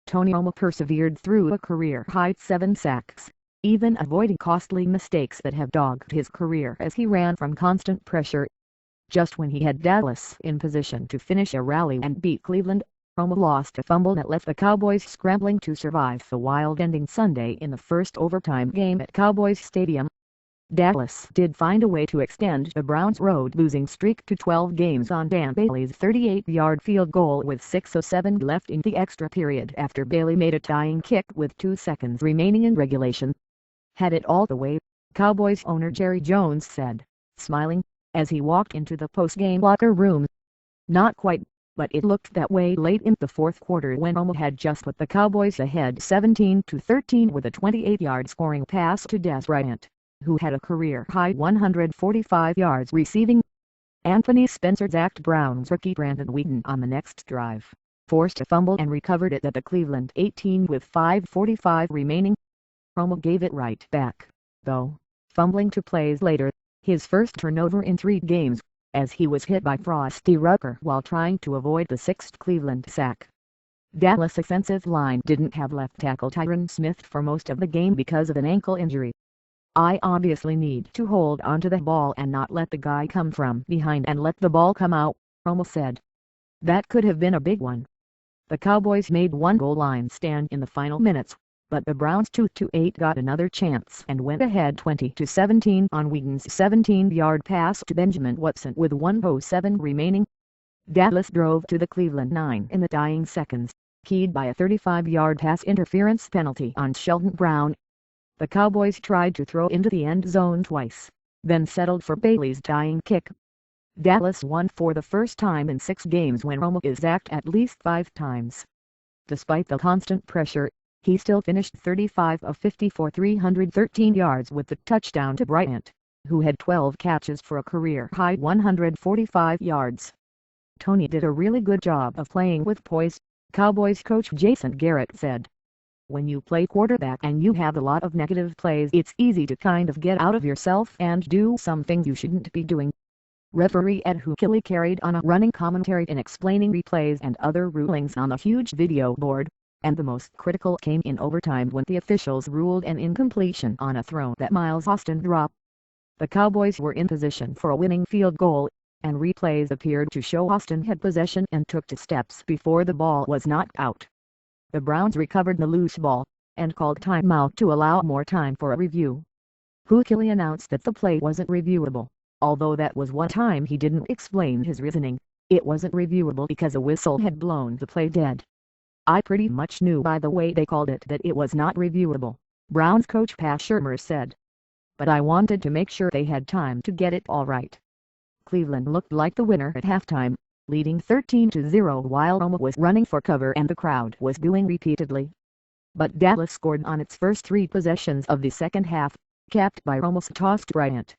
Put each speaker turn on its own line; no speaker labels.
Tony Romo persevered through a career-high 7 sacks, even avoiding costly mistakes that have dogged his career as he ran from constant pressure. Just when he had Dallas in position to finish a rally and beat Cleveland, Romo lost a fumble that left the Cowboys scrambling to survive the wild ending Sunday in the first overtime game at Cowboys Stadium. Dallas did find a way to extend the Browns' road-losing streak to 12 games on Dan Bailey's 38-yard field goal with 6:07 left in the extra period after Bailey made a tying kick with 2 seconds remaining in regulation. "Had it all the way," Cowboys owner Jerry Jones said, smiling, as he walked into the post-game locker room. Not quite, but it looked that way late in the fourth quarter when Romo had just put the Cowboys ahead 17-13 with a 28-yard scoring pass to Des Bryant, who had a career-high 145 yards receiving. Anthony Spencer sacked Browns rookie Brandon Wheaton on the next drive, forced a fumble and recovered it at the Cleveland 18 with 5:45 remaining. Romo gave it right back, though, fumbling 2 plays later, his first turnover in 3 games, as he was hit by Frosty Rucker while trying to avoid the 6th Cleveland sack. Dallas' offensive line didn't have left tackle Tyron Smith for most of the game because of an ankle injury. "I obviously need to hold onto the ball and not let the guy come from behind and let the ball come out," Romo said. "That could have been a big one." The Cowboys made one goal line stand in the final minutes, but the Browns 2-8 got another chance and went ahead 20-17 on Wheaton's 17-yard pass to Benjamin Watson with 1:07 remaining. Dallas drove to the Cleveland 9 in the dying seconds, keyed by a 35-yard pass interference penalty on Sheldon Brown. The Cowboys tried to throw into the end zone twice, then settled for Bailey's dying kick. Dallas won for the first time in 6 games when Romo is sacked at least 5 times. Despite the constant pressure, he still finished 35 of 50 for 313 yards with the touchdown to Bryant, who had 12 catches for a career-high 145 yards. "Tony did a really good job of playing with poise," Cowboys coach Jason Garrett said. "When you play quarterback and you have a lot of negative plays, it's easy to kind of get out of yourself and do some things you shouldn't be doing." Referee Ed Hookily carried on a running commentary in explaining replays and other rulings on the huge video board, and the most critical came in overtime when the officials ruled an incompletion on a throw that Miles Austin dropped. The Cowboys were in position for a winning field goal, and replays appeared to show Austin had possession and took 2 steps before the ball was knocked out. The Browns recovered the loose ball, and called timeout to allow more time for a review. Hookily announced that the play wasn't reviewable, although that was one time he didn't explain his reasoning. It wasn't reviewable because a whistle had blown the play dead. "I pretty much knew by the way they called it that it was not reviewable," Browns coach Pat Shurmur said. "But I wanted to make sure they had time to get it all right." Cleveland looked like the winner at halftime, leading 13-0 while Romo was running for cover and the crowd was booing repeatedly. But Dallas scored on its first 3 possessions of the second half, capped by Romo's toss to Bryant.